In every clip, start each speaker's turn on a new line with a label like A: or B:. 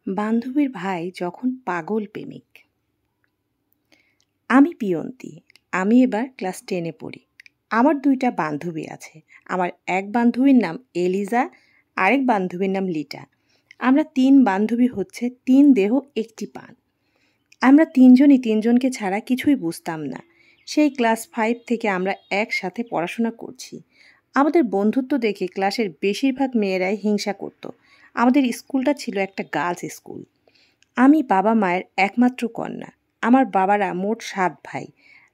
A: বান্ধবীর ভাই যখন পাগল প্রেমিক। আমি পিয়ন্তি। আমি এবার ক্লাস 10 এ পড়ি। আমার ২ টা বান্ধবী আছে। আমার এক বান্ধবীর নাম এলিজা, আরেক বান্ধবীর নাম লিটা। আমরা ৩ বান্ধবী হচ্ছে ৩ দেহ একটি প্রাণ। আমরা ৩ জনই ৩ জনকে ছাড়া কিছুই বুঝতাম না। সেই ক্লাস 5 থেকে আমরা একসাথে পড়াশোনা করছি। আমাদের বন্ধুত্ব দেখে ক্লাসের বেশিরভাগ মেয়েরাই হিংসা করত। আমাদের স্কুলটা ছিল একটা গার্লস স্কুল। আমি বাবা-মায়ের একমাত্র কন্যা। আমার বাবারা মোট ৭ ভাই।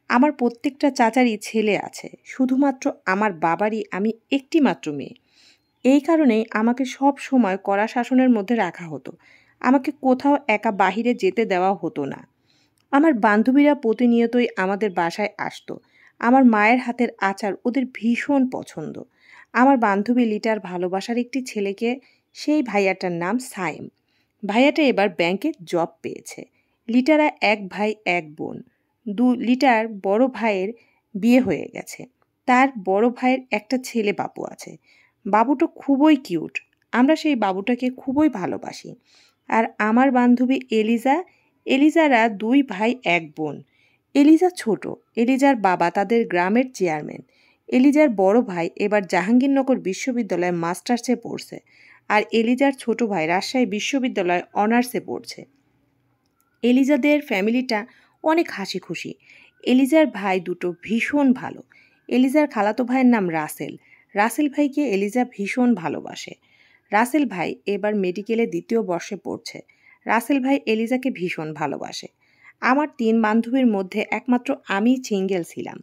A: আমার প্রত্যেকটা চাচারই ছেলে আছে। শুধুমাত্র আমার বাবারই আমি একটি মাত্র মেয়ে। এই কারণেই আমাকে সব সময় কড়া শাসনের মধ্যে রাখা হতো। আমাকে কোথাও একা বাহিরে যেতে দেওয়া হতো না। আমার বান্ধবীরা প্রতিনিয়তই আমাদের বাসায় আসতো। আমার মায়ের হাতের আচার ওদের ভীষণ পছন্দ। আমার বান্ধবী লিটার ভালোবাসার একটি ছেলেকে, সেই ভাইয়াটার নাম সায়েম। ভাইয়াটা এবার ব্যাংকে জব পেয়েছে। লিটারা এক ভাই এক বোন। লিটার বড় ভাইয়ের বিয়ে হয়ে গেছে। তার বড় ভাইয়ের একটা ছেলে বাবু আছে। বাবুটা খুবই কিউট। আমরা সেই বাবুটাকে খুবই ভালোবাসি। আর আমার বান্ধবী এলিজারা ২ ভাই এক বোন। এলিজা ছোট। এলিজার বাবা তাদের গ্রামের চেয়ারম্যান। এলিজার বড় ভাই এবার জাহাঙ্গীরনগর বিশ্ববিদ্যালয়ে মাস্টার্সে পড়ছে। আর এলিজার ছোট ভাই রাজশাহী বিশ্ববিদ্যালয়ে অনার্সে পড়ছে। এলিজাদের ফ্যামিলিটা অনেক হাসি খুশি। এলিজার ভাই দুটো ভীষণ ভালো। এলিজার খালাতো ভাইয়ের নাম রাসেল। রাসেল ভাইকে এলিজা ভীষণ ভালোবাসে। রাসেল ভাই এবার মেডিকেলে ২য় বর্ষে পড়ছে। রাসেল ভাই এলিজাকে ভীষণ ভালোবাসে। আমার ৩ বান্ধবীর মধ্যে একমাত্র আমিই সিঙ্গেল ছিলাম।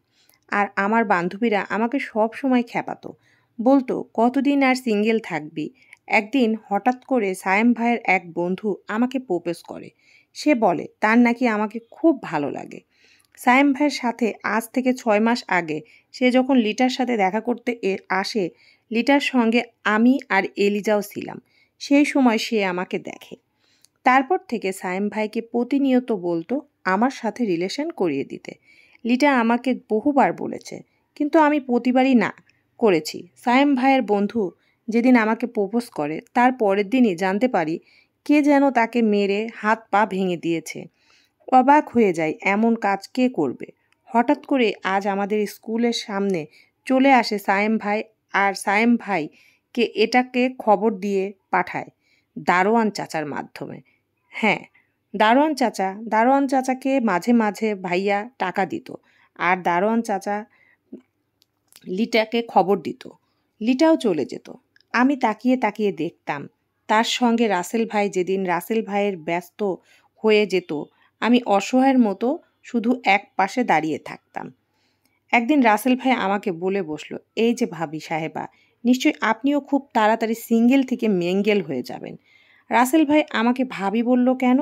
A: আর আমার বান্ধবীরা আমাকে সব সময় খ্যাপাতো। বলতো, কতদিন আর সিঙ্গেল থাকবি? একদিন হঠাৎ করে সায়েম ভাইয়ের এক বন্ধু আমাকে প্রপোজ করে। সে বলে তার নাকি আমাকে খুব ভালো লাগে। সায়েম ভাইয়ের সাথে আজ থেকে ৬ মাস আগে সে যখন লিটার সাথে দেখা করতে আসে, লিটার সঙ্গে আমি আর এলিজাও ছিলাম। সেই সময় সে আমাকে দেখে। তারপর থেকে সায়েম ভাইকে প্রতিনিয়ত বলতো আমার সাথে রিলেশন করিয়ে দিতে। লিটা আমাকে বহুবার বলেছে, কিন্তু আমি প্রতিবারই না করেছি। সায়েম ভাইয়ের বন্ধু যেদিন আমাকে প্রপোজ করে তার পরের দিনই জানতে পারি কে যেন তাকে মেরে হাত পা ভেঙে দিয়েছে। অবাক হয়ে যায়, এমন কাজ কে করবে? হঠাৎ করে আজ আমাদের স্কুলের সামনে চলে আসে সায়েম ভাই, আর সায়েম ভাইকে এটাকে খবর দিয়ে পাঠায় দারোয়ান চাচার মাধ্যমে। হ্যাঁ, দারোয়ান চাচাকে মাঝে মাঝে ভাইয়া টাকা দিত, আর দারোয়ান চাচা লিটাকে খবর দিত। লিটাও চলে যেত। আমি তাকিয়ে তাকিয়ে দেখতাম। তার সঙ্গে রাসেল ভাই যেদিন রাসেল ভাইয়ের ব্যস্ত হয়ে যেত, আমি অসহায়ের মতো শুধু এক পাশে দাঁড়িয়ে থাকতাম। একদিন রাসেল ভাই আমাকে বলে বসলো, এই যে ভাবি সাহেবা, নিশ্চয়ই আপনিও খুব তাড়াতাড়ি সিঙ্গেল থেকে মেঙ্গেল হয়ে যাবেন। রাসেল ভাই আমাকে ভাবি বলল কেন?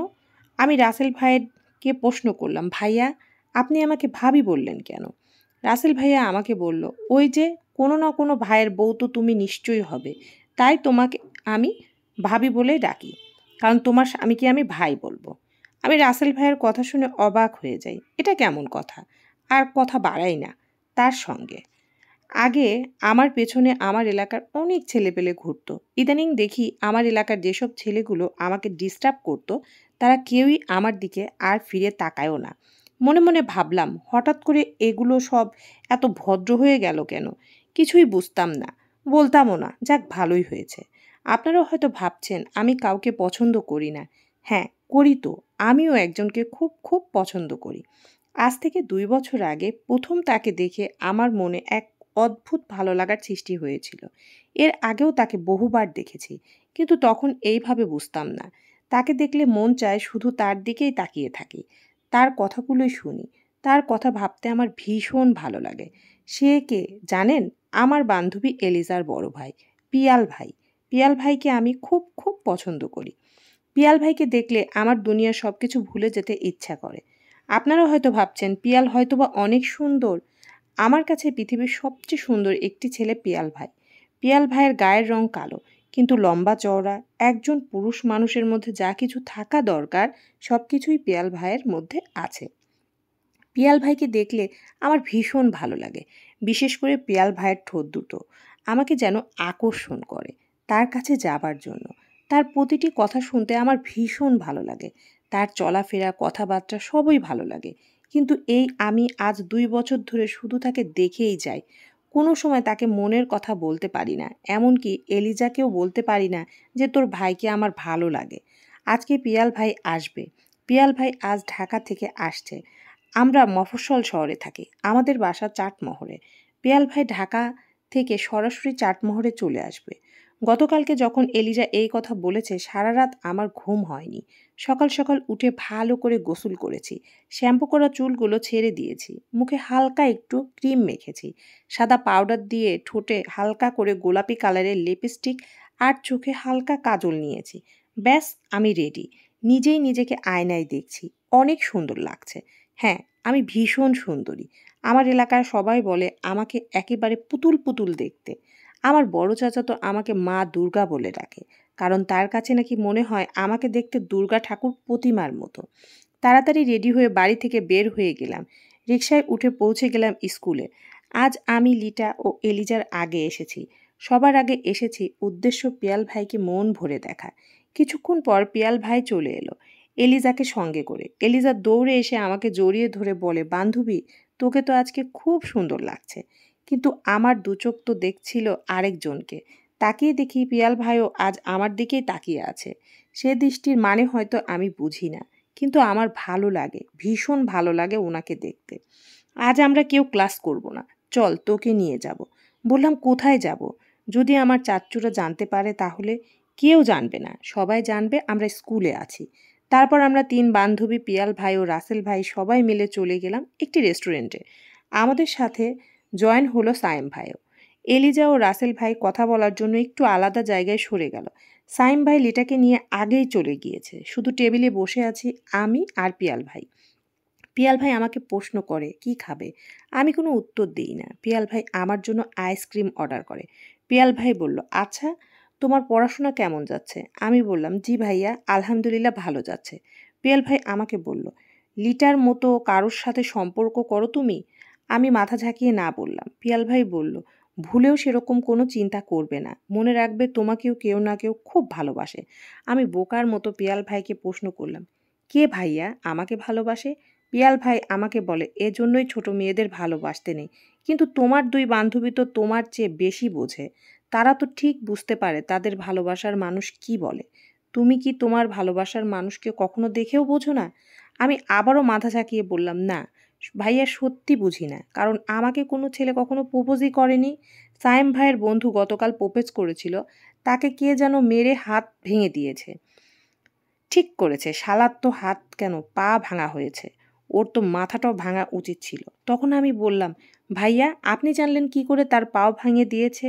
A: আমি রাসেল ভাইকে প্রশ্ন করলাম, ভাইয়া আপনি আমাকে ভাবি বললেন কেন? রাসেল ভাইয়া আমাকে বলল, ওই যে কোনো না কোনো ভাইয়ের বউ তো তুমি নিশ্চয়ই হবে, তাই তোমাকে আমি ভাবি বলেই ডাকি, কারণ তোমার স্বামীকে আমি ভাই বলবো। আমি রাসেল ভাইয়ের কথা শুনে অবাক হয়ে যাই। এটা কেমন কথা? আর কথা বাড়াই না তার সঙ্গে। আগে আমার পেছনে আমার এলাকার অনেক ছেলেপেলে ঘুরতো। ইদানিং দেখি আমার এলাকার যেসব ছেলেগুলো আমাকে ডিস্টার্ব করতো, তারা কেউই আমার দিকে আর ফিরে তাকায়ও না। মনে মনে ভাবলাম, হঠাৎ করে এগুলো সব এত ভদ্র হয়ে গেল কেন? কিছুই বুঝতাম না, বলতামও না। যাক, ভালোই হয়েছে। আপনারাও হয়তো ভাবছেন আমি কাউকে পছন্দ করি না। হ্যাঁ, করি তো। আমিও একজনকে খুব খুব পছন্দ করি। আজ থেকে ২ বছর আগে প্রথম তাকে দেখে আমার মনে এক অদ্ভুত ভালো লাগার সৃষ্টি হয়েছিল। এর আগেও তাকে বহুবার দেখেছি, কিন্তু তখন এইভাবে বুঝতাম না। তাকে দেখলে মন চায় শুধু তার দিকেই তাকিয়ে থাকি, তার কথাগুলোই শুনি। তার কথা ভাবতে আমার ভীষণ ভালো লাগে। সে কে জানেন? আমার বান্ধবী এলিজার বড় ভাই, পিয়াল ভাই। পিয়াল ভাইকে আমি খুব খুব পছন্দ করি। পিয়াল ভাইকে দেখলে আমার দুনিয়ার সব কিছু ভুলে যেতে ইচ্ছা করে। আপনারা হয়তো ভাবছেন পিয়াল হয়তোবা অনেক সুন্দর। আমার কাছে পৃথিবীর সবচেয়ে সুন্দর একটি ছেলে পিয়াল ভাই। পিয়াল ভাইয়ের গায়ের রং কালো, কিন্তু লম্বা চওড়া। একজন পুরুষ মানুষের মধ্যে যা কিছু থাকা দরকার সব কিছুই পিয়াল ভাইয়ের মধ্যে আছে। পিয়াল ভাইকে দেখলে আমার ভীষণ ভালো লাগে। বিশেষ করে পিয়াল ভাইয়ের ঠোঁট দুটো আমাকে যেন আকর্ষণ করে তার কাছে যাবার জন্য। তার প্রতিটি কথা শুনতে আমার ভীষণ ভালো লাগে। তার চলাফেরা, কথাবার্তা সবই ভালো লাগে। কিন্তু আমি আজ ২ বছর ধরে শুধু তাকে দেখেই যাই। কোনো সময় তাকে মনের কথা বলতে পারি না। এমনকি এলিজাকেও বলতে পারি না যে তোর ভাইকে আমার ভালো লাগে। আজকে পিয়াল ভাই আসবে। পিয়াল ভাই আজ ঢাকা থেকে আসছে। আমরা মফস্বল শহরে থাকি। আমাদের বাসা চাটমোহরে। পিয়াল ভাই ঢাকা থেকে সরাসরি চাটমোহরে চলে আসবে। গতকালকে যখন এলিজা এই কথা বলেছে সারা রাত আমার ঘুম হয়নি। সকাল সকাল উঠে ভালো করে গোসল করেছি। শ্যাম্পু করা চুলগুলো ছেড়ে দিয়েছি। মুখে হালকা একটু ক্রিম মেখেছি। সাদা পাউডার দিয়ে ঠোঁটে হালকা করে গোলাপি কালারের লিপস্টিক আর চোখে হালকা কাজল নিয়েছি। ব্যাস আমি রেডি। নিজেই নিজেকে আয়নায় দেখছি। অনেক সুন্দর লাগছে। হ্যাঁ, আমি ভীষণ সুন্দরী। আমার এলাকার সবাই বলে আমাকে একেবারে পুতুল পুতুল দেখতে। আমার বড় চাচা তো আমাকে মা দুর্গা বলে ডাকে। কারণ তার কাছে নাকি মনে হয় আমাকে দেখতে দুর্গা ঠাকুর প্রতিমার মতো। তাড়াতাড়ি রেডি হয়ে বাড়ি থেকে বের হয়ে গেলাম। রিকশায় উঠে পৌঁছে গেলাম স্কুলে। আজ আমি লিটা ও এলিজার আগে এসেছি। সবার আগে এসেছি উদ্দেশ্য পিয়াল ভাইকে মন ভরে দেখা। কিছুক্ষণ পর পিয়াল ভাই চলে এলো এলিজাকে সঙ্গে করে। এলিজা দৌড়ে এসে আমাকে জড়িয়ে ধরে বলে, বান্ধবী, তোকে তো আজকে খুব সুন্দর লাগছে। কিন্তু আমার দুচোখ তো দেখছিল আরেকজনকে। তাকিয়ে দেখি পিয়াল ভাইও আজ আমার দিকেই তাকিয়ে আছে। সে দৃষ্টির মানে হয়তো আমি বুঝি না, কিন্তু আমার ভালো লাগে, ভীষণ ভালো লাগে ওনাকে দেখতে। আজ আমরা কেউ ক্লাস করব না, চল তোকে নিয়ে যাব। বললাম, কোথায় যাব? যদি আমার চাচ্চুরা জানতে পারে তাহলে? কেউ জানবে না, সবাই জানবে আমরা স্কুলে আছি। তারপর আমরা ৩ বান্ধবী পিয়াল ভাই ও রাসেল ভাই সবাই মিলে চলে গেলাম একটি রেস্টুরেন্টে। আমাদের সাথে জয়েন হলো সায়েম ভাইও। এলিজা ও রাসেল ভাই কথা বলার জন্য একটু আলাদা জায়গায় সরে গেল। সায়েম ভাই লিটাকে নিয়ে আগেই চলে গিয়েছে। শুধু টেবিলে বসে আছি আমি আর পিয়াল ভাই। পিয়াল ভাই আমাকে প্রশ্ন করে, কি খাবে? আমি কোনো উত্তর দিই না। পিয়াল ভাই আমার জন্য আইসক্রিম অর্ডার করে। পিয়াল ভাই বলল, আচ্ছা, তোমার পড়াশোনা কেমন যাচ্ছে? আমি বললাম, জি ভাইয়া, আলহামদুলিল্লাহ ভালো যাচ্ছে। পিয়াল ভাই আমাকে বলল, লিটার মতো কারোর সাথে সম্পর্ক করো তুমি? আমি মাথা ঝাঁকিয়ে না বললাম। পিয়াল ভাই বলল, ভুলেও সেরকম কোনো চিন্তা করবে না। মনে রাখবে তোমাকেও কেউ না কেউ খুব ভালোবাসে। আমি বোকার মতো পিয়াল ভাইকে প্রশ্ন করলাম, কে ভাইয়া আমাকে ভালোবাসে? পিয়াল ভাই আমাকে বলে, এজন্যই ছোট মেয়েদের ভালোবাসতে নেই। কিন্তু তোমার ২ বান্ধবী তো তোমার চেয়ে বেশি বোঝে। তারা তো ঠিক বুঝতে পারে তাদের ভালোবাসার মানুষ কি বলে। তুমি কি তোমার ভালোবাসার মানুষকে কখনো দেখেও বোঝো না? আমি আবারও মাথা ঝাঁকিয়ে বললাম, না ভাইয়া, সত্যি বুঝি না। কারণ আমাকে কোনো ছেলে কখনো প্রপোজই করেনি। সায়েম ভাইয়ের বন্ধু গতকাল প্রপোজ করেছিল। তাকে কে যেন মেরে হাত ভেঙে দিয়েছে। ঠিক করেছে, শালার তো হাত কেন, পা ভাঙা হয়েছে। ওর তো মাথাটাও ভাঙা উচিত ছিল। তখন আমি বললাম, ভাইয়া আপনি জানলেন কি করে তার পাও ভাঙিয়ে দিয়েছে?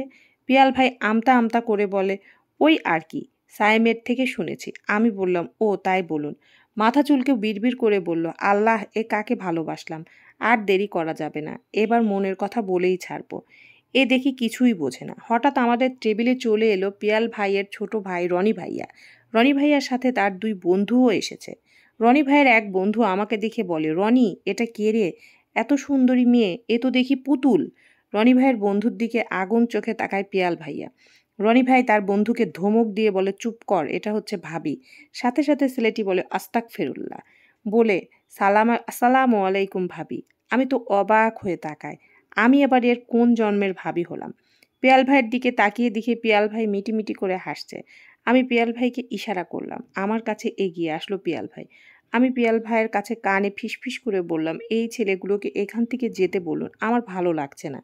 A: পিয়াল ভাই আমতা আমতা করে বলে, ওই আর কি, সাইমের থেকে শুনেছি। আমি বললাম, ও তাই বলুন। মাথা চুলকে বিড়বিড় করে বলল, আল্লাহ, এ কাকে ভালোবাসলাম। আর দেরি করা যাবে না, এবার মনের কথা বলেই ছাড়বো। এ দেখি কিছুই বোঝে না। হঠাৎ আমাদের টেবিলে চলে এলো পিয়াল ভাইয়ের ছোট ভাই রনি ভাইয়া। রনি ভাইয়ার সাথে তার ২ বন্ধুও এসেছে। রনি ভাইয়ের এক বন্ধু আমাকে দেখে বলে, রনি, এটা কে রে? এত সুন্দরী মেয়ে, এ তো দেখি পুতুল। রনি ভাইয়ের বন্ধুর দিকে আগুন চোখে তাকায় পিয়াল ভাইয়া। রনি ভাই তার বন্ধুকে ধমক দিয়ে বলে, চুপ কর, এটা হচ্ছে ভাবি। সাথে সাথে ছেলেটি বলে, আস্তাগফিরুল্লাহ। বলে, আসসালামু আলাইকুম ভাবি। আমি তো অবাক হয়ে তাকাই। আমি এবার এর কোন জন্মের ভাবি হলাম? পিয়াল ভাইয়ের দিকে তাকিয়ে দেখি পিয়াল ভাই মিটিমিটি করে হাসছে। আমি পিয়াল ভাইকে ইশারা করলাম। আমার কাছে এগিয়ে আসলো পিয়াল ভাই। আমি পিয়াল ভাইয়ের কাছে কানে ফিসফিস করে বললাম, এই ছেলেগুলোকে এখান থেকে যেতে বলুন, আমার ভালো লাগছে না।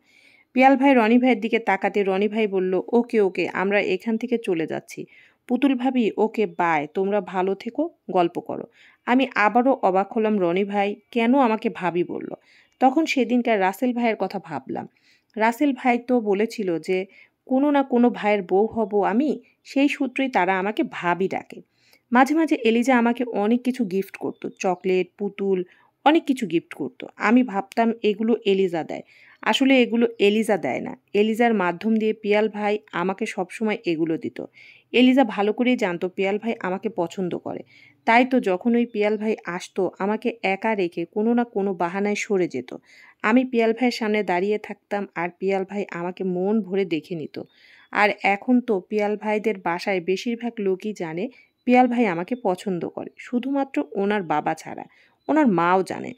A: পিয়াল ভাই রনি ভাইয়ের দিকে তাকাতে রনি ভাই বলল, ওকে ওকে, আমরা এখান থেকে চলে যাচ্ছি। পুতুল ভাবি, ওকে বাই, তোমরা ভালো থেকো, গল্প করো। আমি আবারও অবাক হলাম, রনি ভাই কেন আমাকে ভাবি বলল। তখন সেদিনকার রাসেল ভাইয়ের কথা ভাবলাম। রাসেল ভাই তো বলেছিল যে কোনো না কোনো ভাইয়ের বউ হব আমি। সেই সূত্রেই তারা আমাকে ভাবি ডাকে। মাঝে মাঝে এলিজা আমাকে অনেক কিছু গিফট করতো, চকলেট, পুতুল, অনেক কিছু গিফট করতো। আমি ভাবতাম এগুলো এলিজা দেয়। আসলে এগুলো এলিজা দেয় না। এলিজার মাধ্যম দিয়ে পিয়াল ভাই আমাকে সবসময় এগুলো দিত। এলিজা ভালো করেই জানতো পিয়াল ভাই আমাকে পছন্দ করে। তাই তো যখন ওই পিয়াল ভাই আসতো আমাকে একা রেখে কোনো না কোনো বাহানায় সরে যেত। আমি পিয়াল ভাইয়ের সামনে দাঁড়িয়ে থাকতাম আর পিয়াল ভাই আমাকে মন ভরে দেখে নিত। আর এখন তো পিয়াল ভাইদের বাসায় বেশিরভাগ লোকই জানে পিয়াল ভাই আমাকে পছন্দ করে, শুধুমাত্র ওনার বাবা ছাড়া। ওনার মাও জানে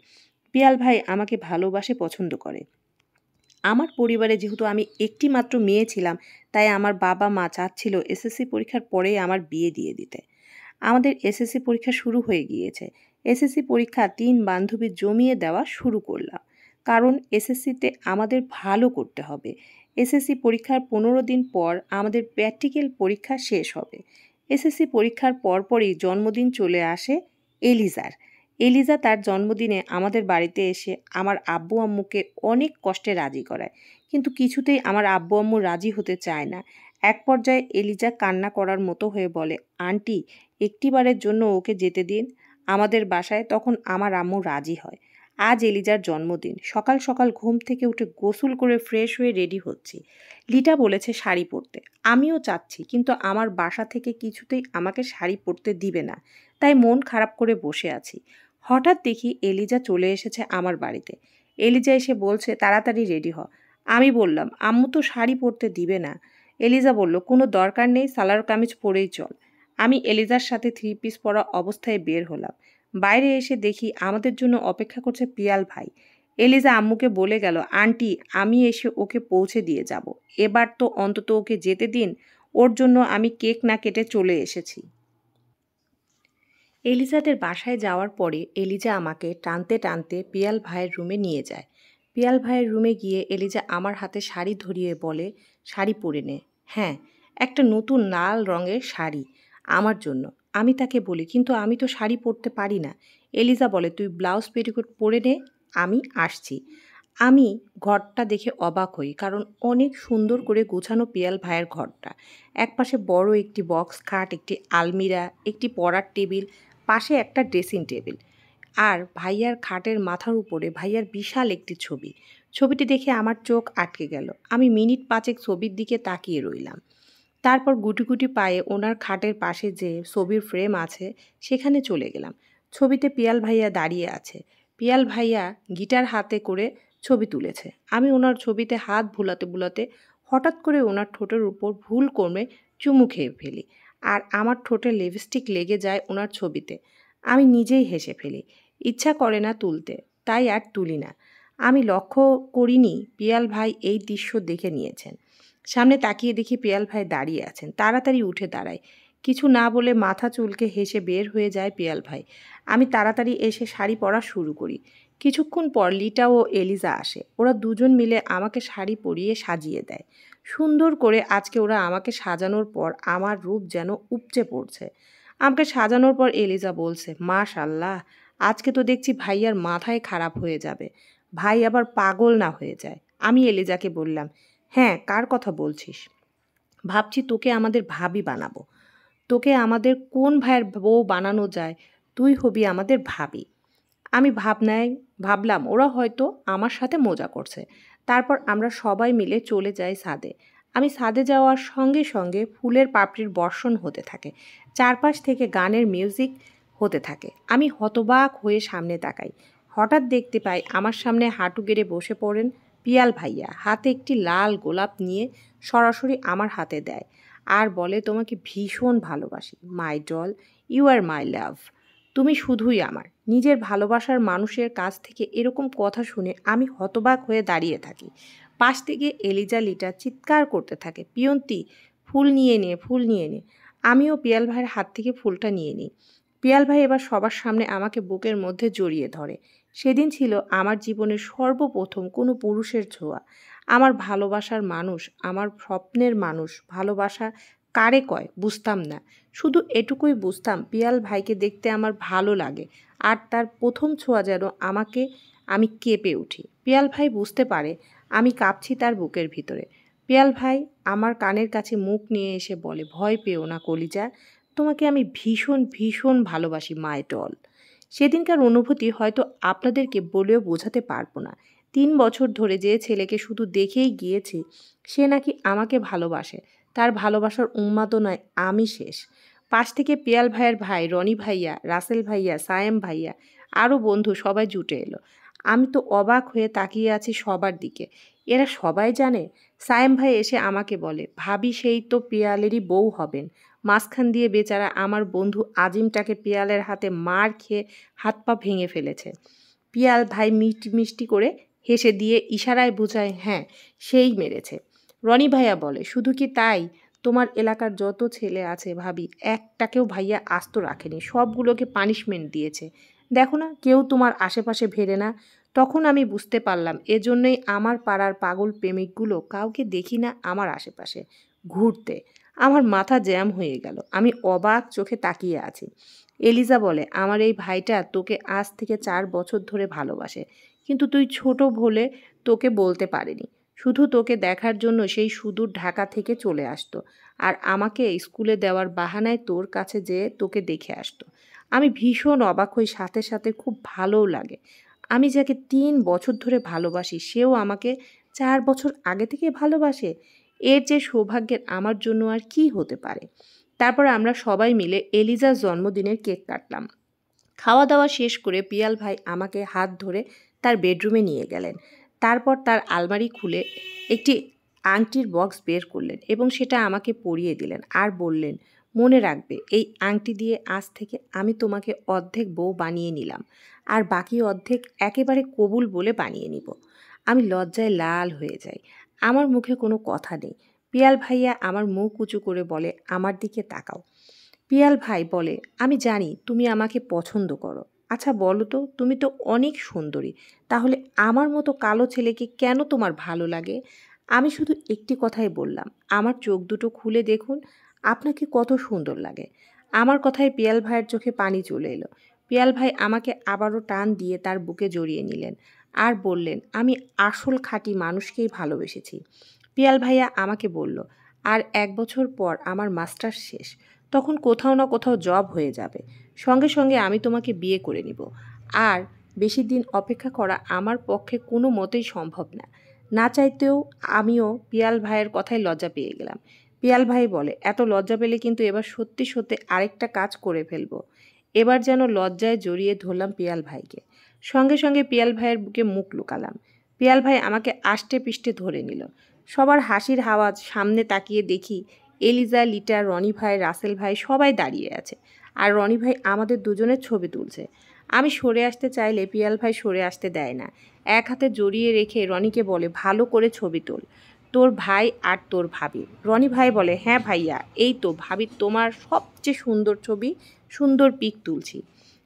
A: পিয়াল ভাই আমাকে ভালোবাসে, পছন্দ করে। আমার পরিবারে যেহেতু আমি একটি মাত্র মেয়ে ছিলাম, তাই আমার বাবা মা চাচ্ছিল এসএসসি পরীক্ষার পরেই আমার বিয়ে দিয়ে দিতে। আমাদের এসএসসি পরীক্ষা শুরু হয়ে গিয়েছে। এসএসসি পরীক্ষা ৩ বান্ধবী জমিয়ে দেওয়া শুরু করলাম। কারণ এসএসসিতে আমাদের ভালো করতে হবে। এসএসসি পরীক্ষার ১৫ দিন পর আমাদের প্র্যাকটিক্যাল পরীক্ষা শেষ হবে। এসএসসি পরীক্ষার পরপরই জন্মদিন চলে আসে এলিজার। এলিজা তার জন্মদিনে আমাদের বাড়িতে এসে আমার আব্বু আম্মুকে অনেক কষ্টে রাজি করায়। কিন্তু কিছুতেই আমার আব্বু আম্মু রাজি হতে চায় না। এক পর্যায়ে এলিজা কান্না করার মতো হয়ে বলে, আন্টি একটিবারের জন্য ওকে যেতে দিন আমাদের বাসায়। তখন আমার আম্মু রাজি হয়। আজ এলিজার জন্মদিন। সকাল সকাল ঘুম থেকে উঠে গোসল করে ফ্রেশ হয়ে রেডি হচ্ছি। লিটা বলেছে শাড়ি পরতে। আমিও চাচ্ছি, কিন্তু আমার বাসা থেকে কিছুতেই আমাকে শাড়ি পরতে দিবে না। তাই মন খারাপ করে বসে আছি। হঠাৎ দেখি এলিজা চলে এসেছে আমার বাড়িতে। এলিজা এসে বলছে, তাড়াতাড়ি রেডি হ। আমি বললাম, আম্মু তো শাড়ি পরতে দিবে না। এলিজা বলল, কোনো দরকার নেই, সালোয়ার কামিজ পরেই চল। আমি এলিজার সাথে 3 পিস পরা অবস্থায় বের হলাম। বাইরে এসে দেখি আমাদের জন্য অপেক্ষা করছে পিয়াল ভাই। এলিজা আম্মুকে বলে গেল, আন্টি আমি এসে ওকে পৌঁছে দিয়ে যাব। এবার তো অন্তত ওকে যেতে দিন। ওর জন্য আমি কেক না কেটে চলে এসেছি। এলিজাদের বাসায় যাওয়ার পরে এলিজা আমাকে টানতে টানতে পিয়াল ভাইয়ের রুমে নিয়ে যায়। পিয়াল ভাইয়ের রুমে গিয়ে এলিজা আমার হাতে শাড়ি ধরিয়ে বলে, শাড়ি পরে নে। হ্যাঁ, একটা নতুন লাল রঙের শাড়ি আমার জন্য। আমি তাকে বলি, কিন্তু আমি তো শাড়ি পরতে পারি না। এলিজা বলে, তুই ব্লাউজ পেটিকোট পরে নে, আমি আসছি। আমি ঘরটা দেখে অবাক হই, কারণ অনেক সুন্দর করে গোছানো পিয়াল ভাইয়ের ঘরটা। একপাশে বড় একটি বক্স খাট, একটি আলমিরা, একটি পড়ার টেবিল, পাশে একটা ড্রেসিং টেবিল। আর ভাইয়ার খাটের মাথার উপরে ভাইয়ার বিশাল একটি ছবি। ছবিটি দেখে আমার চোখ আটকে গেল। আমি মিনিট ৫ ছবির দিকে তাকিয়ে রইলাম। তারপর গুটি গুটি পায়ে ওনার খাটের পাশে যে ছবির ফ্রেম আছে সেখানে চলে গেলাম। ছবিতে পিয়াল ভাইয়া দাঁড়িয়ে আছে। পিয়াল ভাইয়া গিটার হাতে করে ছবি তুলেছে। আমি ওনার ছবিতে হাত বুলাতে বুলাতে হঠাৎ করে ওনার ঠোঁটের উপর ভুল করে চুমু খেয়ে ফেলি। আর আমার ঠোঁটে লিপস্টিক লেগে যায় ওনার ছবিতে। আমি নিজেই হেসে ফেলি। ইচ্ছা করে না তুলতে, তাই আর তুলি না। আমি লক্ষ্য করিনি পিয়াল ভাই এই দৃশ্য দেখে নিয়েছেন। সামনে তাকিয়ে দেখি পিয়াল ভাই দাঁড়িয়ে আছেন। তাড়াতাড়ি উঠে দাঁড়ায়। কিছু না বলে মাথা চুলকে হেসে বের হয়ে যায় পিয়াল ভাই। আমি তাড়াতাড়ি এসে শাড়ি পরা শুরু করি। কিছুক্ষণ পর লিটা ও এলিজা আসে। ওরা দুজন মিলে আমাকে শাড়ি পরিয়ে সাজিয়ে দেয়। সুন্দর করে আজকে ওরা আমাকে সাজানোর পর আমার রূপ যেন উপচে পড়ছে। আমাকে সাজানোর পর এলিজা বলছে, মাশাআল্লাহ, আজকে তো দেখছি ভাইয়ার মাথায় খারাপ হয়ে যাবে। ভাই আবার পাগল না হয়ে যায়। আমি এলিজাকে বললাম, হ্যাঁ, কার কথা বলছিস? ভাবছি তোকে আমাদের ভাবি বানাবো। তোকে আমাদের কোন ভাইয়ের বউ বানানো যায়? তুই হবি আমাদের ভাবি। আমি ভাবলাম ওরা হয়তো আমার সাথে মজা করছে। তারপর আমরা সবাই মিলে চলে যাই ছাদে। আমি ছাদে যাওয়ার সঙ্গে সঙ্গে ফুলের পাপড়ির বর্ষণ হতে থাকে। চারপাশ থেকে গানের মিউজিক হতে থাকে। আমি হতবাক হয়ে সামনে তাকাই। হঠাৎ দেখতে পাই আমার সামনে হাঁটু গেড়ে বসে পড়েন পিয়াল ভাইয়া। হাতে একটি লাল গোলাপ নিয়ে সরাসরি আমার হাতে দেয় আর বলে, তোমাকে ভীষণ ভালোবাসি মাই ডল, ইউ আর মাই লাভ। তুমি শুধুই আমার। নিজের ভালোবাসার মানুষের কাছ থেকে এরকম কথা শুনে আমি হতবাক হয়ে দাঁড়িয়ে থাকি। পাশ থেকে এলিজা লিটা চিৎকার করতে থাকে, পিয়ন্তি ফুল নিয়ে নে, ফুল নিয়ে নে। আমিও পিয়াল ভাইয়ের হাত থেকে ফুলটা নিয়ে নিই। পিয়াল ভাই এবার সবার সামনে আমাকে বুকের মধ্যে জড়িয়ে ধরে। সেদিন ছিল আমার জীবনের সর্বপ্রথম কোনো পুরুষের ছোঁয়া। আমার ভালোবাসার মানুষ, আমার স্বপ্নের মানুষ, ভালোবাসা কারে কয় বুঝতাম না। শুধু এটুকুই বুঝতাম পিয়াল ভাইকে দেখতে আমার ভালো লাগে, আর তার প্রথম ছোঁয়া যেন আমি কেঁপে উঠি। পিয়াল ভাই বুঝতে পারে আমি কাঁপছি তার বুকের ভিতরে। পিয়াল ভাই আমার কানের কাছে মুখ নিয়ে এসে বলে, ভয় পেও না কলিজা, তোমাকে আমি ভীষণ ভীষণ ভালোবাসি মাই ডল। সেদিনকার অনুভূতি হয়তো আপনাদেরকে বলেও বোঝাতে পারবো না। 3 বছর ধরে যে ছেলেকে শুধু দেখেই গিয়েছি, সে নাকি আমাকে ভালোবাসে। তার ভালোবাসার উন্মাদনায় আমি শেষ। পাশ থেকে পিয়াল ভাইয়ের ভাই রনি ভাইয়া, রাসেল ভাইয়া, সায়েম ভাইয়া, আরও বন্ধু সবাই জুটে এলো। আমি তো অবাক হয়ে তাকিয়ে আছি সবার দিকে। এরা সবাই জানে সায়েম ভাই এসে আমাকে বলে, ভাবি সেই তো পিয়ালেরই বউ হবেন। মাঝখান দিয়ে বেচারা আমার বন্ধু আজিমটাকে পিয়ালের হাতে মার খেয়ে হাত পা ভেঙে ফেলেছে। পিয়াল ভাই মিষ্টি মিষ্টি করে হেসে দিয়ে ইশারায় বোঝায়, হ্যাঁ সেই মেরেছে। রনি ভাইয়া বলে, শুধু কি তাই, তোমার এলাকার যত ছেলে আছে ভাবি একটাকেও ভাইয়া আস্ত রাখেনি, সবগুলোকে পানিশমেন্ট দিয়েছে। দেখো না, কেউ তোমার আশেপাশে ভেড়ে না। তখন আমি বুঝতে পারলাম এজন্যই আমার পাড়ার পাগল প্রেমিকগুলো কাউকে দেখি না আমার আশেপাশে ঘুরতে। আমার মাথা জ্যাম হয়ে গেল। আমি অবাক চোখে তাকিয়ে আছি। এলিজা বলে, আমার এই ভাইটা তোকে আজ থেকে 4 বছর ধরে ভালোবাসে, কিন্তু তুই ছোট বলে তোকে বলতে পারেনি। শুধু তোকে দেখার জন্য সেই সুদূর ঢাকা থেকে চলে আসতো, আর আমাকে স্কুলে দেওয়ার বাহানায় তোর কাছে যেয়ে তোকে দেখে আসতো। আমি ভীষণ অবাক হই, সাথে সাথে খুব ভালোও লাগে। আমি যাকে 3 বছর ধরে ভালোবাসি সেও আমাকে 4 বছর আগে থেকে ভালোবাসে। এর যে সৌভাগ্যের আমার জন্য আর কি হতে পারে। তারপর আমরা সবাই মিলে এলিজার জন্মদিনের কেক কাটলাম। খাওয়া দাওয়া শেষ করে পিয়াল ভাই আমাকে হাত ধরে তার বেডরুমে নিয়ে গেলেন। তারপর তার আলমারি খুলে একটি আংটির বক্স বের করলেন এবং সেটা আমাকে পরিয়ে দিলেন আর বললেন, মনে রাখবে এই আংটি দিয়ে আজ থেকে আমি তোমাকে অর্ধেক বউ বানিয়ে নিলাম, আর বাকি অর্ধেক একেবারে কবুল বলে বানিয়ে নিব। আমি লজ্জায় লাল হয়ে যাই। আমার মুখে কোনো কথা নেই। পিয়াল ভাইয়া আমার মুখ উঁচু করে বলে, আমার দিকে তাকাও। পিয়াল ভাই বলে, আমি জানি তুমি আমাকে পছন্দ করো। আচ্ছা বলো তো, তুমি তো অনেক সুন্দরী, তাহলে আমার মতো কালো ছেলেকে কেন তোমার ভালো লাগে? আমি শুধু একটি কথাই বললাম, আমার চোখ দুটো খুলে দেখুন, আপনাকে কত সুন্দর লাগে। আমার কথায় পিয়াল ভাইয়ের চোখে পানি চলে এলো। পিয়াল ভাই আমাকে আবারও টান দিয়ে তার বুকে জড়িয়ে নিলেন আর বললেন, আমি আসল খাঁটি মানুষকেই ভালোবেসেছি। পিয়াল ভাইয়া আমাকে বলল, আর 1 বছর পর আমার মাস্টার্স শেষ, তখন কোথাও না কোথাও জব হয়ে যাবে, সঙ্গে সঙ্গে আমি তোমাকে বিয়ে করে নিব। আর বেশি দিন অপেক্ষা করা আমার পক্ষে কোনো মতেই সম্ভব না। না চাইতেও আমিও পিয়াল ভাইয়ের কথায় লজ্জা পেয়ে গেলাম। পিয়াল ভাই বলে, এত লজ্জা পেলে কিন্তু এবার সত্যি সত্যি আরেকটা কাজ করে ফেলবো। এবার যেন লজ্জায় জড়িয়ে ধরলাম পিয়াল ভাইকে। সঙ্গে সঙ্গে পিয়াল ভাইয়ের বুকে মুখ লুকালাম। পিয়াল ভাই আমাকে আষ্টে পিষ্টে ধরে নিল। সবার হাসির আওয়াজ, সামনে তাকিয়ে দেখি এলিজা, লিটা, রনি ভাই, রাসেল ভাই সবাই দাঁড়িয়ে আছে, আর রনি ভাই আমাদের দুজনের ছবি তুলছে। আমি সরে আসতে চাইলে পিয়াল ভাই সরে আসতে দেয় না। এক হাতে জড়িয়ে রেখে রনিকে বলে, ভালো করে ছবি তোল, তোর ভাই আর তোর ভাবি। রনি ভাই বলে, হ্যাঁ ভাইয়া, এই তো ভাবি তোমার সবচেয়ে সুন্দর ছবি, সুন্দর পিক তুলছি।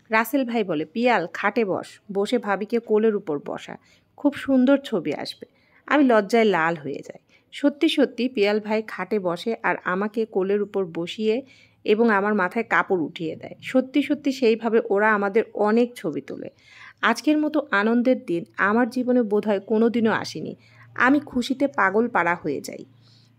A: রাসেল ভাই বলে, পিয়াল খাটে বস, বসে ভাবিকে কোলের উপর বসা, খুব সুন্দর ছবি আসবে। আমি লজ্জায় লাল হয়ে যাই। সত্যি সত্যি পিয়াল ভাই খাটে বসে আর আমাকে কোলের উপর বসিয়ে এবং আমার মাথায় কাপড় উঠিয়ে দেয়। সত্যি সত্যি সেইভাবে ওরা আমাদের অনেক ছবি তোলে। আজকের মতো আনন্দের দিন আমার জীবনে বোধহয় কোনো দিনও আসেনি। আমি খুশিতে পাগল পাড়া হয়ে যাই।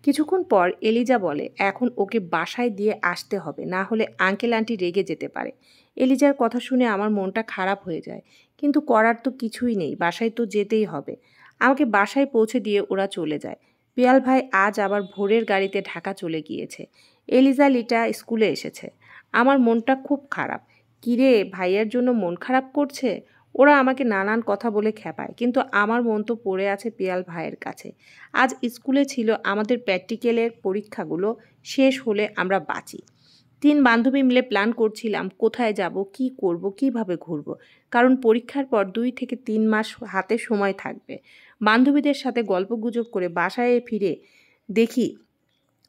A: কিছুক্ষণ পর এলিজা বলে, এখন ওকে বাসায় দিয়ে আসতে হবে, না হলে আঙ্কেল আন্টি রেগে যেতে পারে। এলিজার কথা শুনে আমার মনটা খারাপ হয়ে যায়, কিন্তু করার তো কিছুই নেই, বাসায় তো যেতেই হবে। আমাকে বাসায় পৌঁছে দিয়ে ওরা চলে যায়। পিয়াল ভাই আজ আবার ভোরের গাড়িতে ঢাকা চলে গিয়েছে। এলিজা, লিটা স্কুলে এসেছে। আমার মনটা খুব খারাপ। কিরে, ভাইয়ের জন্য মন খারাপ করছে? ওরা আমাকে নানান কথা বলে খেপায়, কিন্তু আমার মন তো পড়ে আছে পিয়াল ভাইয়ের কাছে। আজ স্কুলে ছিল আমাদের প্র্যাকটিক্যালের পরীক্ষাগুলো শেষ হলে আমরা বাঁচি। 3 বান্ধবী মিলে প্ল্যান করছিলাম কোথায় যাব, কি করব, কিভাবে ঘুরব, কারণ পরীক্ষার পর 2 থেকে 3 মাস হাতে সময় থাকবে। বান্ধবীদের সাথে গল্পগুজব করে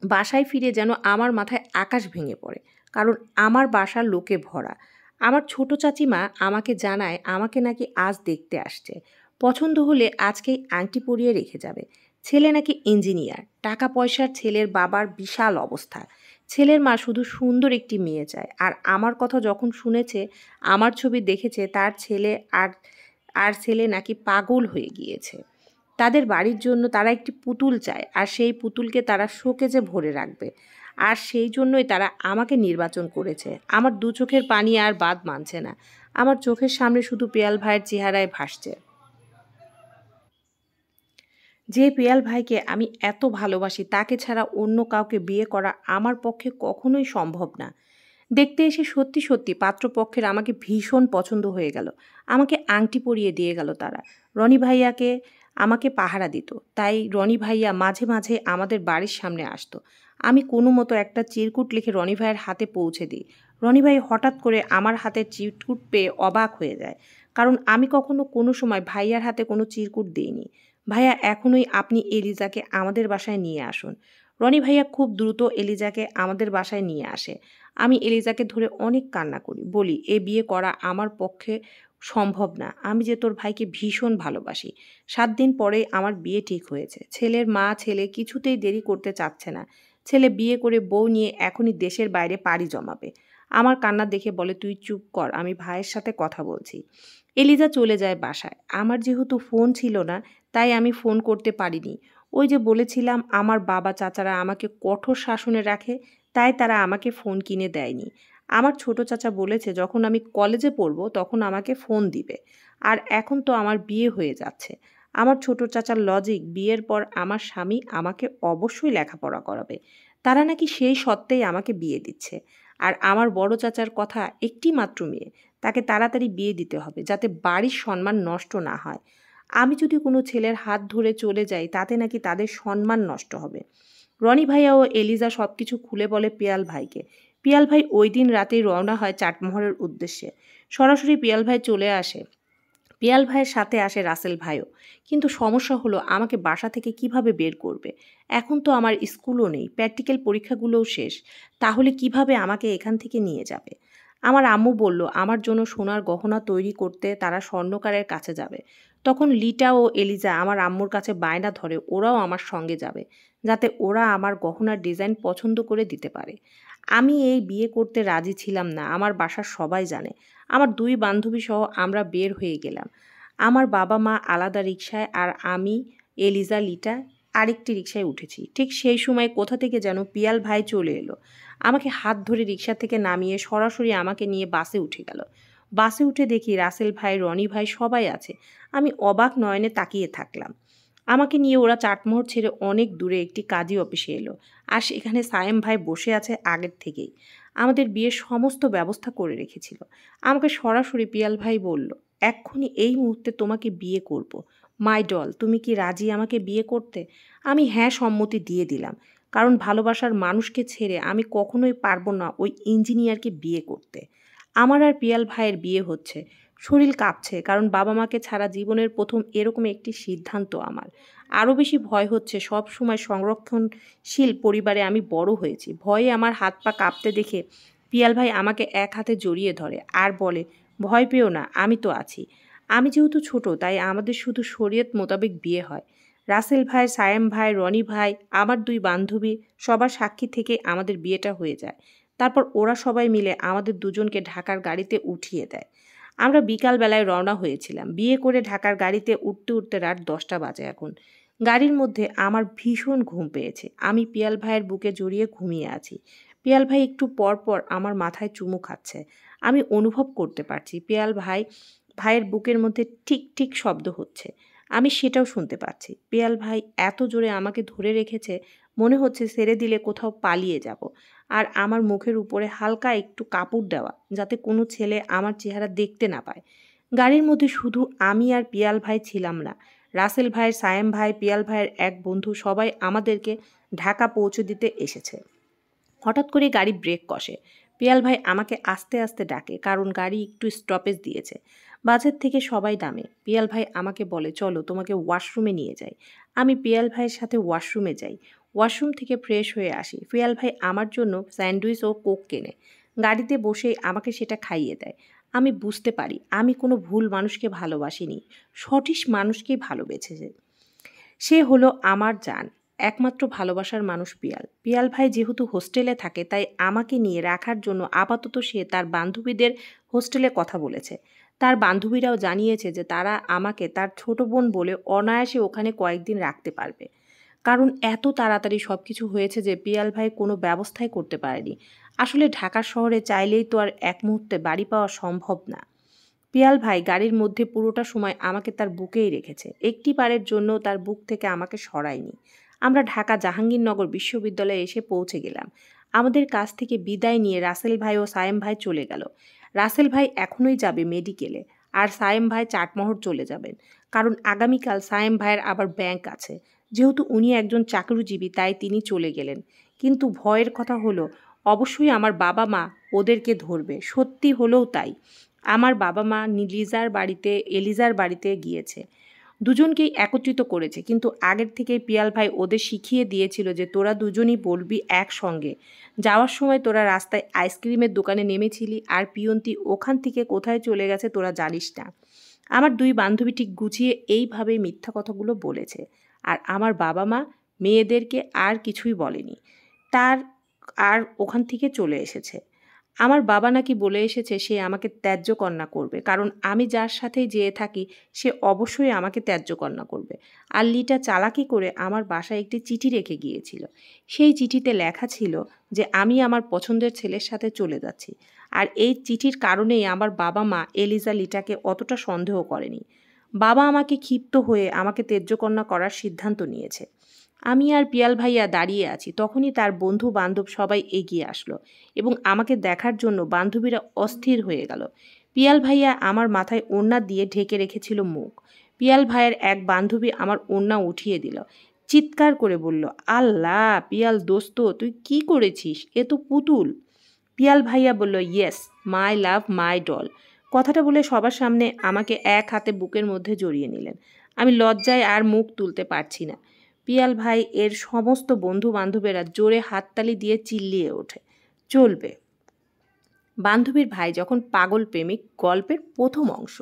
A: বাসায় ফিরে যেন আমার মাথায় আকাশ ভেঙে পড়ে, কারণ আমার বাসার লোকে ভরা। আমার ছোট চাচিমা আমাকে জানায় আমাকে নাকি আজ দেখতে আসছে, পছন্দ হলে আজকেই আংটি পরিয়ে রেখে যাবে। ছেলে নাকি ইঞ্জিনিয়ার, টাকা পয়সার, ছেলের বাবার বিশাল অবস্থা। ছেলের মা শুধু সুন্দর একটি মেয়ে চায়, আর আমার কথা যখন শুনেছে, আমার ছবি দেখেছে, তার ছেলে আর ছেলে নাকি পাগল হয়ে গিয়েছে। তাদের বাড়ির জন্য তারা একটি পুতুল চায়, আর সেই পুতুলকে তারা শোকেজে ভরে রাখবে, আর সেই জন্যই তারা আমাকে নির্বাচন করেছে। আমার 2 চোখের পানি আর বাদ মানছে না। আমার চোখের সামনে শুধু পিয়াল ভাইয়ের চেহারায় ভাসছে, যে পিয়াল ভাইকে আমি এত ভালোবাসি, তাকে ছাড়া অন্য কাউকে বিয়ে করা আমার পক্ষে কখনোই সম্ভব না। দেখতে এসে সত্যি সত্যি পাত্রপক্ষের আমাকে ভীষণ পছন্দ হয়ে গেল। আমাকে আংটি পরিয়ে দিয়ে গেল তারা। রনি ভাইয়াকে আমাকে পাহারা দিত। তাই রনি ভাইয়া মাঝে মাঝে আমাদের বাড়ির সামনে আসতো। আমি কোনো মতো একটা চিরকুট লিখে রনি ভাইয়ের হাতে পৌঁছে দিই। রনি ভাই হঠাৎ করে আমার হাতের চিরকুট পেয়ে অবাক হয়ে যায়, কারণ আমি কখনো কোনো সময় ভাইয়ার হাতে কোনো চিরকুট দিইনি। ভাইয়া, এখনই আপনি এলিজাকে আমাদের বাসায় নিয়ে আসুন। রনি ভাইয়া খুব দ্রুত এলিজাকে আমাদের বাসায় নিয়ে আসে। আমি এলিজাকে ধরে অনেক কান্না করি, বলি এ বিয়ে করা আমার পক্ষে সম্ভব না, আমি যে তোর ভাইকে ভীষণ ভালোবাসি। 7 দিন পরেই আমার বিয়ে ঠিক হয়েছে। ছেলের মা ছেলে কিছুতেই দেরি করতে চাচ্ছে না। ছেলে বিয়ে করে বউ নিয়ে এখনই দেশের বাইরে পাড়ি জমাবে। আমার কান্না দেখে বলে, তুই চুপ কর, আমি ভাইয়ের সাথে কথা বলছি। এলিজা চলে যায় বাসায়। আমার যেহেতু ফোন ছিল না, তাই আমি ফোন করতে পারিনি। ওই যে বলেছিলাম আমার বাবা চাচারা আমাকে কঠোর শাসনে রাখে, তাই তারা আমাকে ফোন কিনে দেয়নি। আমার ছোট চাচা বলেছে যখন আমি কলেজে পড়ব তখন আমাকে ফোন দিবে। আর এখন তো আমার বিয়ে হয়ে যাচ্ছে। আমার ছোট চাচার লজিক, বিয়ের পর আমার স্বামী আমাকে অবশ্যই লেখাপড়া করাবে। তারা নাকি সেই সত্ত্বেই আমাকে বিয়ে দিচ্ছে। আর আমার বড় চাচার কথা, একটি মাত্র মেয়ে, তাকে তাড়াতাড়ি বিয়ে দিতে হবে যাতে বাড়ির সম্মান নষ্ট না হয়। আমি যদি কোনো ছেলের হাত ধরে চলে যাই তাতে নাকি তাদের সম্মান নষ্ট হবে। রনি ভাইয়া ও এলিজা সব কিছু খুলে বলে পিয়াল ভাইকে। পিয়াল ভাই ওই দিন রাতেই রওনা হয় চাটমোহরের উদ্দেশ্যে। সরাসরি পিয়াল ভাই চলে আসে। পিয়াল ভাইয়ের সাথে আসে রাসেল ভাইও। কিন্তু সমস্যা হলো, আমাকে বাসা থেকে কিভাবে বের করবে? এখন তো আমার স্কুলও নেই, প্র্যাকটিক্যাল পরীক্ষাগুলোও শেষ। তাহলে কিভাবে আমাকে এখান থেকে নিয়ে যাবে? আমার আম্মু বলল আমার জন্য সোনার গহনা তৈরি করতে তারা স্বর্ণকারের কাছে যাবে। তখন লিটা ও এলিজা আমার আম্মুর কাছে বায়না ধরে ওরাও আমার সঙ্গে যাবে, যাতে ওরা আমার গহনার ডিজাইন পছন্দ করে দিতে পারে। আমি এই বিয়ে করতে রাজি ছিলাম না, আমার বাসার সবাই জানে। আমার 2 বান্ধবী সহ আমরা বের হয়ে গেলাম। আমার বাবা মা আলাদা রিকশায় আর আমি, এলিজা, লিটা আরেকটি রিকশায় উঠেছি। ঠিক সেই সময় কোথা থেকে যেন পিয়াল ভাই চলে এলো। আমাকে হাত ধরে রিকশা থেকে নামিয়ে সরাসরি আমাকে নিয়ে বাসে উঠে গেল। বাসে উঠে দেখি রাসেল ভাই, রনি ভাই সবাই আছে। আমি অবাক নয়নে তাকিয়ে থাকলাম। আমাকে নিয়ে ওরা চাটমোহর ছেড়ে অনেক দূরে একটি কাজী অফিসে এলো। আর সেখানে সায়েম ভাই বসে আছে আগের থেকেই। আমাদের বিয়ের সমস্ত ব্যবস্থা করে রেখেছিল। আমাকে সরাসরি পিয়াল ভাই বলল, এক্ষুনি এই মুহূর্তে তোমাকে বিয়ে করব। মাই ডল, তুমি কি রাজি আমাকে বিয়ে করতে? আমি হ্যাঁ সম্মতি দিয়ে দিলাম, কারণ ভালোবাসার মানুষকে ছেড়ে আমি কখনোই পারবো না ওই ইঞ্জিনিয়ারকে বিয়ে করতে। আমার আর পিয়াল ভাইয়ের বিয়ে হচ্ছে। শরীর কাঁপছে, কারণ বাবা মাকে ছাড়া জীবনের প্রথম এরকম একটি সিদ্ধান্ত আমার। আরও বেশি ভয় হচ্ছে, সব সময় সংরক্ষণশীল পরিবারে আমি বড় হয়েছি। ভয়ে আমার হাত পা কাঁপতে দেখে পিয়াল ভাই আমাকে এক হাতে জড়িয়ে ধরে আর বলে, ভয় পেও না, আমি তো আছি। আমি যেহেতু ছোট, তাই আমাদের শুধু শরীয়ত মোতাবেক বিয়ে হয়। রাসেল ভাই, সায়েম ভাই, রনি ভাই, আমার 2 বান্ধবী সবার সাক্ষী থেকে আমাদের বিয়েটা হয়ে যায়। তারপর ওরা সবাই মিলে আমাদের দুজনকে ঢাকার গাড়িতে উঠিয়ে দেয়। আমরা বিকালবেলায় রওনা হয়েছিলাম। বিয়ে করে ঢাকার গাড়িতে উঠতে উঠতে রাত 10টা বাজে এখন। গাড়ির মধ্যে আমার ভীষণ ঘুম পেয়েছে। আমি পিয়াল ভাইয়ের বুকে জড়িয়ে ঘুমিয়ে আছি। পিয়াল ভাই একটু পর পর আমার মাথায় চুমু খাচ্ছে। আমি অনুভব করতে পারছি পিয়াল ভাইয়ের বুকের মধ্যে ঠিক ঠিক শব্দ হচ্ছে। আমি সেটাও শুনতে পাচ্ছি। পিয়াল ভাই এত জোরে আমাকে ধরে রেখেছে, মনে হচ্ছে ছেড়ে দিলে কোথাও পালিয়ে যাব। আর আমার মুখের উপরে হালকা একটু কাপড় দেওয়া, যাতে কোনো ছেলে আমার চেহারা দেখতে না পায়। গাড়ির মধ্যে শুধু আমি আর পিয়াল ভাই ছিলাম না। রাসেল ভাই, সায়েম ভাই, পিয়াল ভাইয়ের এক বন্ধু সবাই আমাদেরকে ঢাকা পৌঁছে দিতে এসেছে। হঠাৎ করে গাড়ি ব্রেক কষে। পিয়াল ভাই আমাকে আস্তে আস্তে ডাকে, কারণ গাড়ি একটু স্টপেজ দিয়েছে। বাজার থেকে সবাই নামে। পিয়াল ভাই আমাকে বলে, চলো তোমাকে ওয়াশরুমে নিয়ে যাই। আমি পিয়াল ভাইয়ের সাথে ওয়াশরুমে যাই। ওয়াশরুম থেকে ফ্রেশ হয়ে আসি। পিয়াল ভাই আমার জন্য স্যান্ডউইচ ও কোক কেনে। গাড়িতে বসেই আমাকে সেটা খাইয়ে দেয়। আমি বুঝতে পারি আমি কোনো ভুল মানুষকে ভালোবাসিনি, সঠিক মানুষকেই ভালোবেসেছে। সে হলো আমার জান, একমাত্র ভালোবাসার মানুষ পিয়াল। পিয়াল ভাই যেহেতু হোস্টেলে থাকে, তাই আমাকে নিয়ে রাখার জন্য আপাতত সে তার বান্ধবীদের হোস্টেলে কথা বলেছে। তার বান্ধবীরাও জানিয়েছে যে তারা আমাকে তার ছোট বোন বলে অনায়াসে ওখানে কয়েকদিন রাখতে পারবে। কারণ এত তাড়াতাড়ি সব কিছু হয়েছে যে পিয়াল ভাই কোনো ব্যবস্থাই করতে পারেনি। আসলে ঢাকা শহরে চাইলেই তো আর এক মুহূর্তে বাড়ি পাওয়া সম্ভব না। পিয়াল ভাই গাড়ির মধ্যে পুরোটা সময় আমাকে তার বুকেই রেখেছে। একটি বারের জন্য তার বুক থেকে আমাকে সরায়নি। আমরা ঢাকা জাহাঙ্গীরনগর বিশ্ববিদ্যালয়ে এসে পৌঁছে গেলাম। আমাদের কাছ থেকে বিদায় নিয়ে রাসেল ভাই ও সায়েম ভাই চলে গেল। রাসেল ভাই এখনই যাবে মেডিকেলে, আর সায়েম ভাই চাটমোহর চলে যাবেন। কারণ আগামীকাল সায়েম ভাইয়ের আবার ব্যাংক আছে। যেহেতু উনি একজন চাকরিজীবী তাই তিনি চলে গেলেন। কিন্তু ভয়ের কথা হলো অবশ্যই আমার বাবা মা ওদেরকে ধরবে। সত্যি হলেও তাই। আমার বাবা মা এলিজার বাড়িতে গিয়েছে। দুজনকেই একত্রিত করেছে, কিন্তু আগের থেকেই পিয়াল ভাই ওদের শিখিয়ে দিয়েছিল যে তোরা দুজনই বলবি একসঙ্গে। যাওয়ার সময় তোরা রাস্তায় আইসক্রিমের দোকানে নেমেছিলি আর পিয়ন্তি ওখান থেকে কোথায় চলে গেছে তোরা জানিস না। আমার দুই বান্ধবী ঠিক গুছিয়ে এইভাবে মিথ্যা কথাগুলো বলেছে। আর আমার বাবা মা মেয়েদেরকে আর কিছুই বলেনি। তার আর ওখান থেকে চলে এসেছে। আমার বাবা নাকি বলে এসেছে সে আমাকে ত্যায্য কন্যা করবে, কারণ আমি যার সাথেই যেয়ে থাকি সে অবশ্যই আমাকে ত্যায্য কন্যা করবে। আর লিটা চালাকি করে আমার বাসায় একটি চিঠি রেখে গিয়েছিল। সেই চিঠিতে লেখা ছিল যে আমি আমার পছন্দের ছেলের সাথে চলে যাচ্ছি। আর এই চিঠির কারণেই আমার বাবা মা এলিজা লিটাকে অতটা সন্দেহ করেনি। বাবা আমাকে ক্ষিপ্ত হয়ে আমাকে ত্যায্য কন্যা করার সিদ্ধান্ত নিয়েছে। আমি আর পিয়াল ভাইয়া দাঁড়িয়ে আছি, তখনই তার বন্ধু বান্ধব সবাই এগিয়ে আসলো এবং আমাকে দেখার জন্য বান্ধবীরা অস্থির হয়ে গেল। পিয়াল ভাইয়া আমার মাথায় ওড়না দিয়ে ঢেকে রেখেছিল মুখ। পিয়াল ভাইয়ের এক বান্ধবী আমার ওড়না উঠিয়ে দিল, চিৎকার করে বলল, আল্লাহ পিয়াল দোস্ত তুই কি করেছিস, এ তো পুতুল। পিয়াল ভাইয়া বলল, yes my love my doll. কথাটা বলে সবার সামনে আমাকে এক হাতে বুকের মধ্যে জড়িয়ে নিলেন। আমি লজ্জায় আর মুখ তুলতে পারছি না। পিয়াল ভাই এর সমস্ত বন্ধু বান্ধবেরা জোরে হাততালি দিয়ে চিল্লিয়ে ওঠে। চলবে। বান্ধবীর ভাই যখন পাগল প্রেমিক গল্পের প্রথম অংশ।